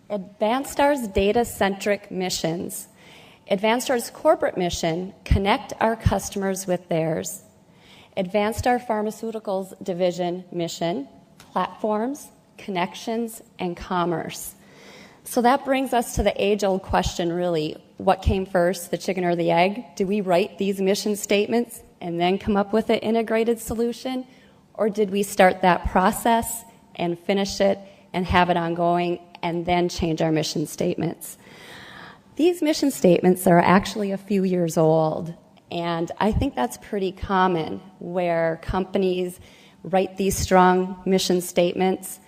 AdvanceStar's data-centric missions. AdvanceStar's corporate mission, connect our customers with theirs. AdvanceStar Pharmaceuticals division mission, platforms, connections, and commerce. So that brings us to the age-old question, really. What came first, the chicken or the egg? Do we write these mission statements and then come up with an integrated solution? Or did we start that process and finish it and have it ongoing and then change our mission statements? These mission statements are actually a few years old, and I think that's pretty common where companies write these strong mission statements,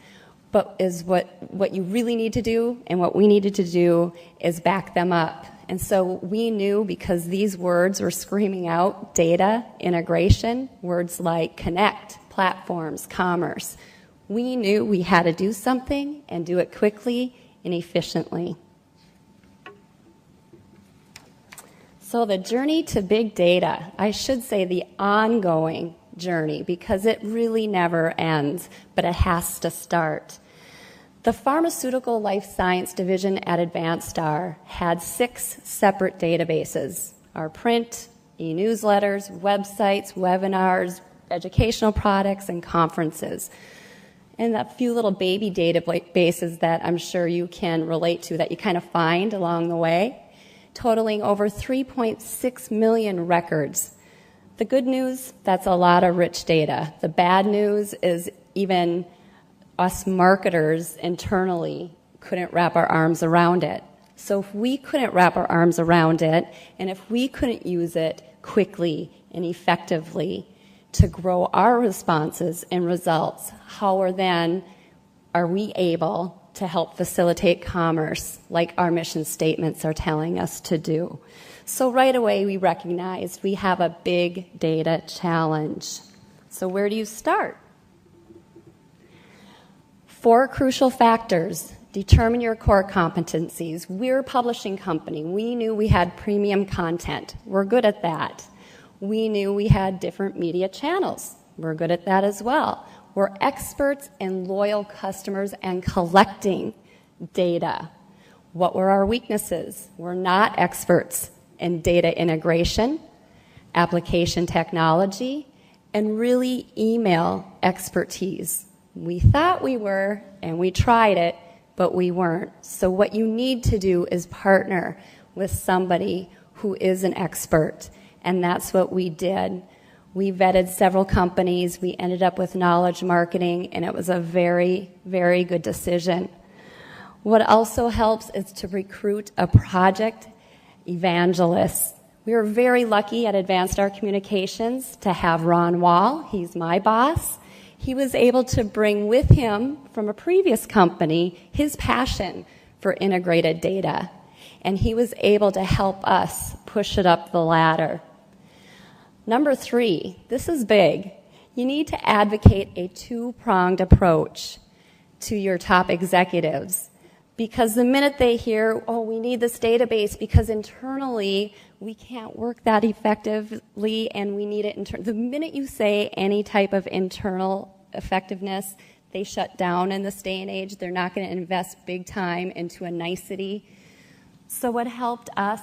but is what you really need to do and what we needed to do is back them up. And so we knew, because these words were screaming out data, integration, words like connect, platforms, commerce, we knew we had to do something and do it quickly and efficiently. So the journey to big data, I should say the ongoing journey, because it really never ends, but it has to start. The Pharmaceutical Life Science Division at AdvanceStar had 6 separate databases: our print, e-newsletters, websites, webinars, educational products, and conferences. And a few little baby databases that I'm sure you can relate to that you kind of find along the way, totaling over 3.6 million records. The good news, that's a lot of rich data. The bad news is even us marketers internally couldn't wrap our arms around it. So if we couldn't wrap our arms around it, and if we couldn't use it quickly and effectively to grow our responses and results, how are we able to help facilitate commerce like our mission statements are telling us to do? So right away we recognized we have a big data challenge. So where do you start? 4 crucial factors. Determine your core competencies. We're a publishing company. We knew we had premium content. We're good at that. We knew we had different media channels. We're good at that as well. We're experts in loyal customers and collecting data. What were our weaknesses? We're not experts in data integration, application technology, and really email expertise. We thought we were, and we tried it, but we weren't. So what you need to do is partner with somebody who is an expert, and that's what we did. We vetted several companies. We ended up with Knowledge Marketing, and it was a very, very good decision. What also helps is to recruit a project evangelist. We were very lucky at AdvanceStar Communications to have Ron Wall. He's my boss. He was able to bring with him from a previous company his passion for integrated data, and he was able to help us push it up the ladder. Number 3, this is big. You need to advocate a 2-pronged approach to your top executives, because the minute they hear, oh, we need this database because internally we can't work that effectively and we need it the minute you say any type of internal effectiveness, they shut down in this day and age. They're not going to invest big time into a nicety. So what helped us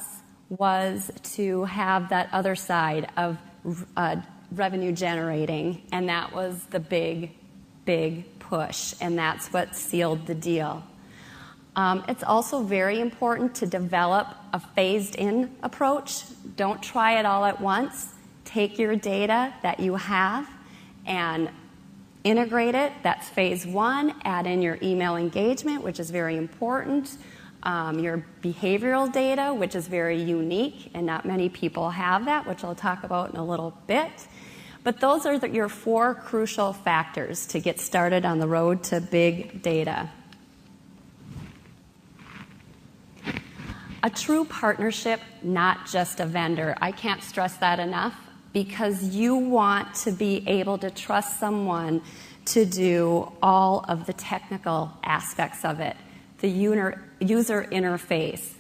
was to have that other side of revenue generating, and that was the big, big push, and that's what sealed the deal. It's also very important to develop a phased-in approach. Don't try it all at once. Take your data that you have and integrate it. That's phase 1. Add in your email engagement, which is very important. Your behavioral data, which is very unique, and not many people have that, which I'll talk about in a little bit. But those are your 4 crucial factors to get started on the road to big data. A true partnership, not just a vendor. I can't stress that enough, because you want to be able to trust someone to do all of the technical aspects of it. The user interface,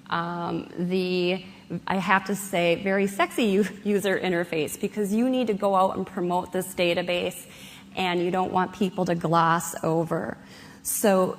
the I have to say, very sexy user interface, because you need to go out and promote this database, and you don't want people to gloss over. So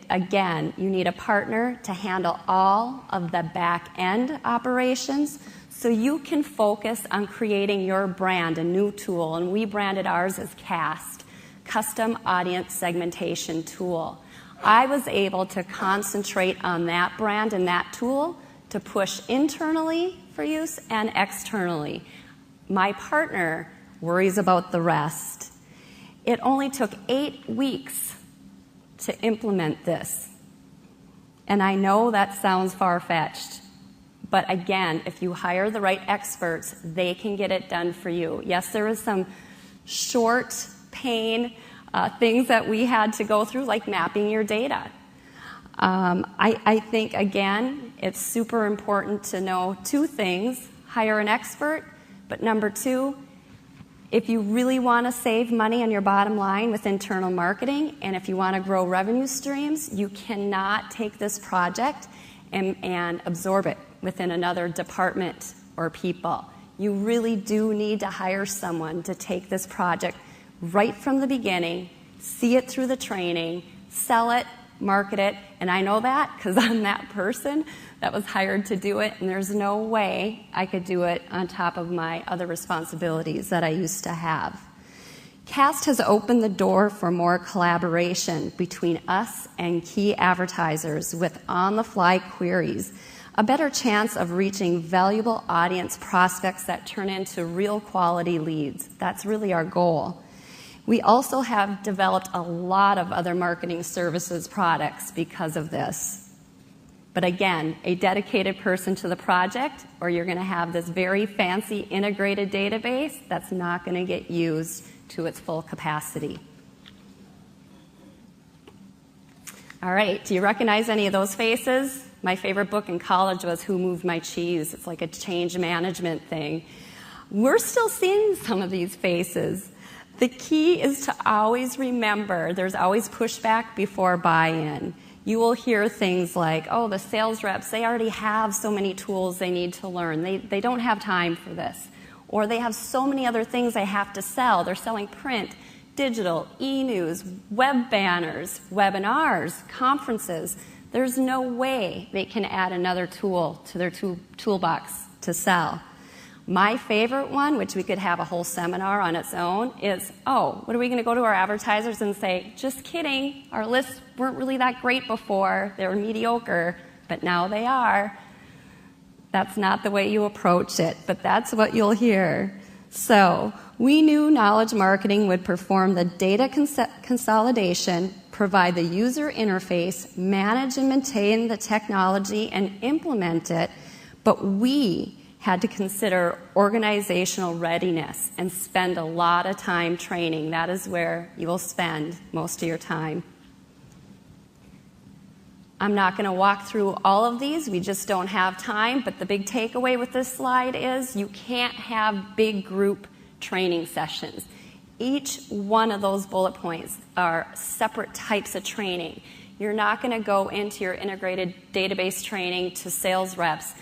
again, you need a partner to handle all of the back-end operations, so you can focus on creating your brand, a new tool, and we branded ours as CAST, Custom Audience Segmentation Tool. I was able to concentrate on that brand and that tool to push internally for use and externally. My partner worries about the rest. It only took 8 weeks to implement this. And I know that sounds far-fetched, but again, if you hire the right experts, they can get it done for you. Yes, there is some short pain things that we had to go through, like mapping your data. I think, again, it's super important to know 2 things. Hire an expert, but number 2, if you really want to save money on your bottom line with internal marketing, and if you want to grow revenue streams, you cannot take this project and absorb it within another department or people. You really do need to hire someone to take this project right from the beginning, see it through the training, sell it, market it, and I know that because I'm that person that was hired to do it, and there's no way I could do it on top of my other responsibilities that I used to have. CAST has opened the door for more collaboration between us and key advertisers with on-the-fly queries, a better chance of reaching valuable audience prospects that turn into real quality leads. That's really our goal. We also have developed a lot of other marketing services products because of this. But again, a dedicated person to the project, or you're going to have this very fancy integrated database that's not going to get used to its full capacity. All right, do you recognize any of those faces? My favorite book in college was Who Moved My Cheese? It's like a change management thing. We're still seeing some of these faces. The key is to always remember there's always pushback before buy-in. You will hear things like, oh, the sales reps, they already have so many tools they need to learn. They don't have time for this. Or they have so many other things they have to sell. They're selling print, digital, e-news, web banners, webinars, conferences. There's no way they can add another tool to their toolbox to sell. My favorite one, which we could have a whole seminar on its own, is, oh, what are we going to go to our advertisers and say, just kidding, our lists weren't really that great before, they were mediocre, but now they are. That's not the way you approach it, but that's what you'll hear. So we knew knowledge marketing would perform the data consolidation, provide the user interface, manage and maintain the technology, and implement it, but we had to consider organizational readiness and spend a lot of time training. That is where you will spend most of your time. I'm not going to walk through all of these. We just don't have time. But the big takeaway with this slide is you can't have big group training sessions. Each one of those bullet points are separate types of training. You're not going to go into your integrated database training to sales reps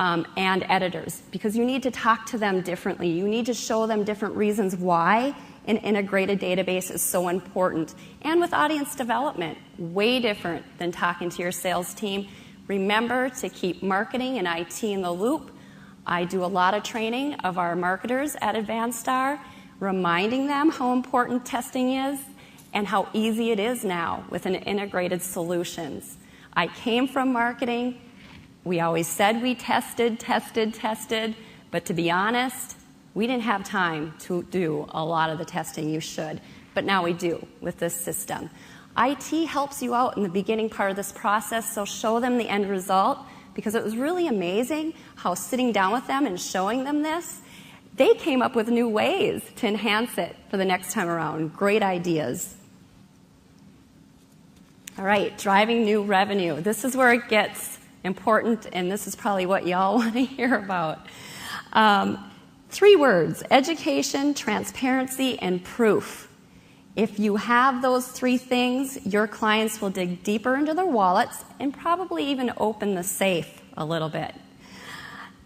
and editors, because you need to talk to them differently. You need to show them different reasons why an integrated database is so important. And with audience development, way different than talking to your sales team. Remember to keep marketing and IT in the loop. I do a lot of training of our marketers at AdvanceStar, reminding them how important testing is and how easy it is now with an integrated solutions. I came from marketing. We always said we tested, but to be honest, we didn't have time to do a lot of the testing you should, but now we do with this system. IT helps you out in the beginning part of this process, so show them the end result, because it was really amazing how sitting down with them and showing them this, they came up with new ways to enhance it for the next time around. Great ideas. All right, driving new revenue. This is where it gets important, and this is probably what y'all want to hear about. 3 words: education, transparency, and proof. If you have those 3 things, your clients will dig deeper into their wallets and probably even open the safe a little bit.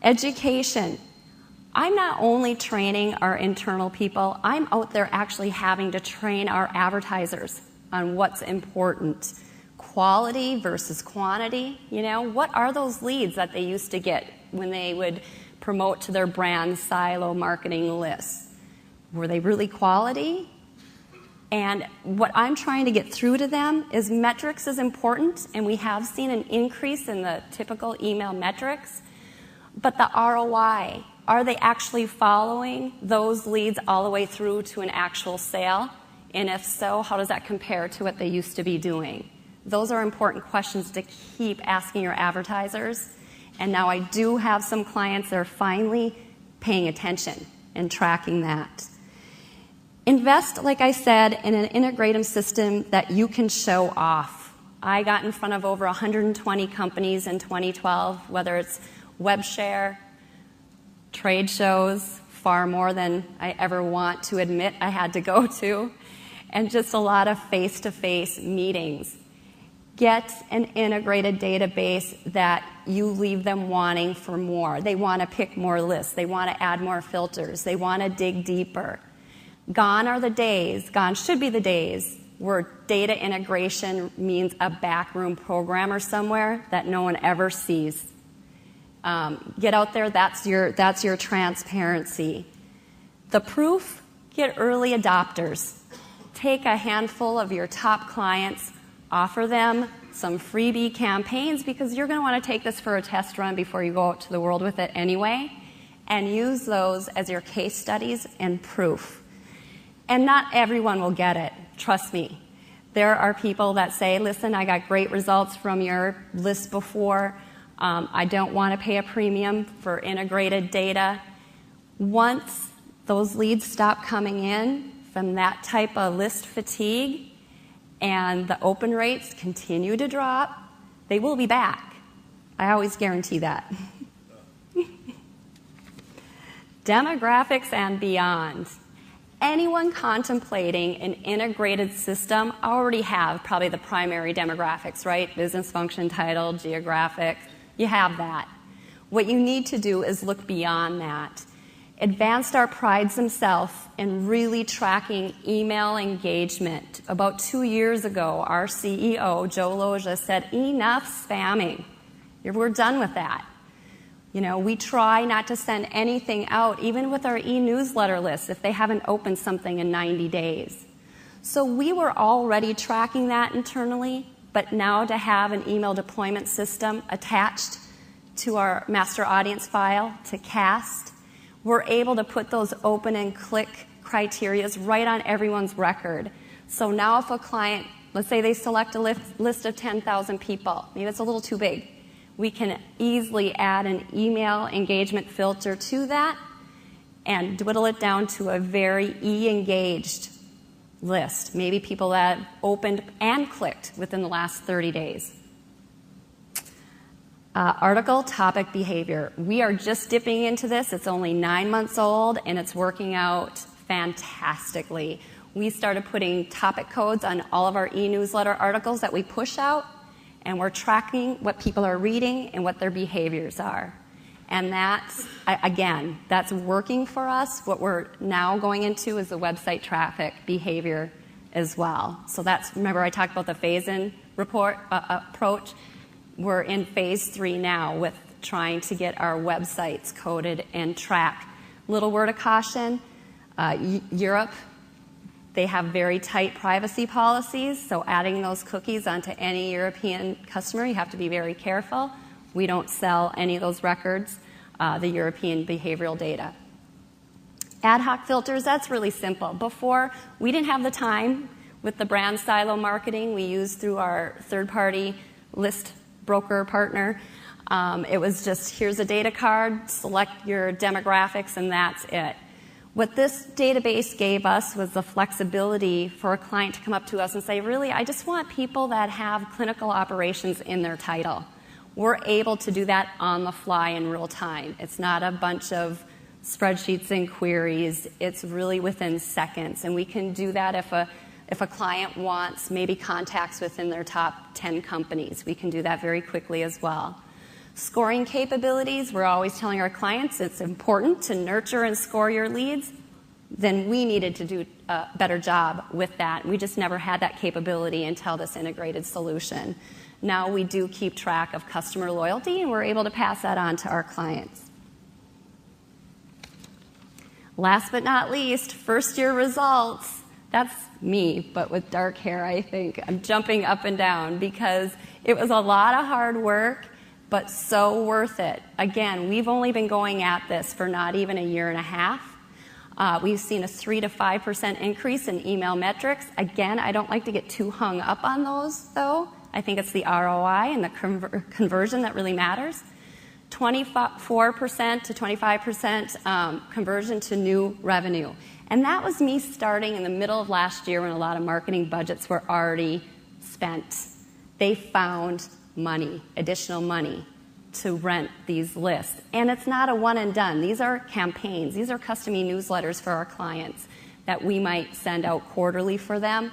Education. I'm not only training our internal people, I'm out there actually having to train our advertisers on what's important. Quality versus quantity. What are those leads that they used to get when they would promote to their brand silo marketing lists? Were they really quality? And what I'm trying to get through to them is metrics is important, and we have seen an increase in the typical email metrics, but the ROI, are they actually following those leads all the way through to an actual sale? And if so, how does that compare to what they used to be doing? Those are important questions to keep asking your advertisers. And now I do have some clients that are finally paying attention and tracking that. Invest, like I said, in an integrative system that you can show off. I got in front of over 120 companies in 2012, whether it's web share, trade shows, far more than I ever want to admit I had to go to, and just a lot of face-to-face meetings. Get an integrated database that you leave them wanting for more. They want to pick more lists. They want to add more filters. They want to dig deeper. Gone are the days, gone should be the days, where data integration means a backroom programmer somewhere that no one ever sees. Get out there, that's your transparency. The proof, get early adopters. Take a handful of your top clients, offer them some freebie campaigns because you're going to want to take this for a test run before you go out to the world with it anyway, and use those as your case studies and proof. And not everyone will get it, trust me. There are people that say, listen, I got great results from your list before. I don't want to pay a premium for integrated data. Once those leads stop coming in from that type of list fatigue and the open rates continue to drop, they will be back. I always guarantee that. Demographics and beyond. Anyone contemplating an integrated system already have probably the primary demographics, right? Business function, title, geographic. You have that. What you need to do is look beyond that. AdvancedStar prides themselves in really tracking email engagement. About 2 years ago, our CEO, Joe Loja, said, enough spamming. We're done with that. We try not to send anything out, even with our e-newsletter list, if they haven't opened something in 90 days. So we were already tracking that internally, but now to have an email deployment system attached to our master audience file to cast, we're able to put those open and click criterias right on everyone's record. So now if a client, let's say they select a list of 10,000 people, maybe it's a little too big, we can easily add an email engagement filter to that and dwindle it down to a very e-engaged list. Maybe people that opened and clicked within the last 30 days. Article topic behavior. We are just dipping into this. It's only 9 months old, and it's working out fantastically. We started putting topic codes on all of our e-newsletter articles that we push out, and we're tracking what people are reading and what their behaviors are. And that's, again, that's working for us. What we're now going into is the website traffic behavior as well. So that's, remember I talked about the phase-in approach. We're in phase 3 now with trying to get our websites coded and tracked. Little word of caution, Europe, they have very tight privacy policies, so adding those cookies onto any European customer, you have to be very careful. We don't sell any of those records, the European behavioral data. Ad hoc filters, that's really simple. Before, we didn't have the time with the brand silo marketing we used through our third-party list broker partner. It was just, here's a data card, select your demographics, and that's it. What this database gave us was the flexibility for a client to come up to us and say, really, I just want people that have clinical operations in their title. We're able to do that on the fly in real time. It's not a bunch of spreadsheets and queries. It's really within seconds. And we can do that if a client wants maybe contacts within their top 10 companies. We can do that very quickly as well. Scoring capabilities, we're always telling our clients it's important to nurture and score your leads. Then we needed to do a better job with that. We just never had that capability until this integrated solution. Now we do keep track of customer loyalty, and we're able to pass that on to our clients. Last but not least, first-year results. That's me, but with dark hair, I think. I'm jumping up and down because it was a lot of hard work, but so worth it. Again, we've only been going at this for not even a year and a half. We've seen a 3 to 5% increase in email metrics. Again, I don't like to get too hung up on those, though. I think it's the ROI and the conversion that really matters. 24% to 25% conversion to new revenue. And that was me starting in the middle of last year when a lot of marketing budgets were already spent. They found money, additional money, to rent these lists. And it's not a one and done. These are campaigns. These are custom newsletters for our clients that we might send out quarterly for them.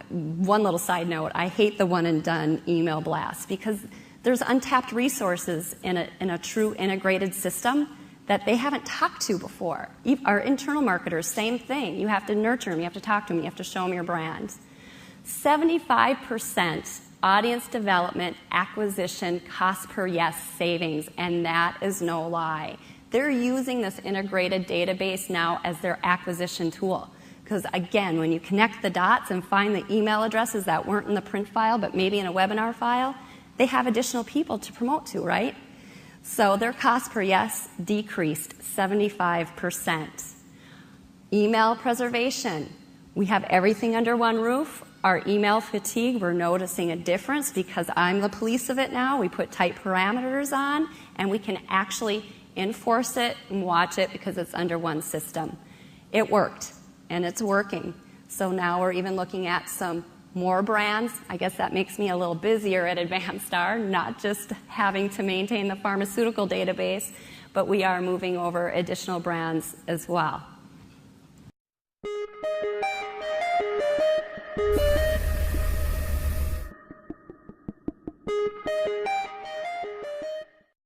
One little side note, I hate the one and done email blasts because there's untapped resources in a true integrated system that they haven't talked to before. Our internal marketers, same thing. You have to nurture them. You have to talk to them. You have to show them your brand. 75% audience development, acquisition, cost per yes savings, and that is no lie. They're using this integrated database now as their acquisition tool. Because again, when you connect the dots and find the email addresses that weren't in the print file, but maybe in a webinar file, they have additional people to promote to, right? So their cost per yes decreased 75%. Email preservation. We have everything under one roof. Our email fatigue, we're noticing a difference because I'm the police of it now. We put tight parameters on, and we can actually enforce it and watch it because it's under one system. It worked, and it's working. So now we're even looking at some more brands. I guess that makes me a little busier at Advanced Star, not just having to maintain the pharmaceutical database, but we are moving over additional brands as well.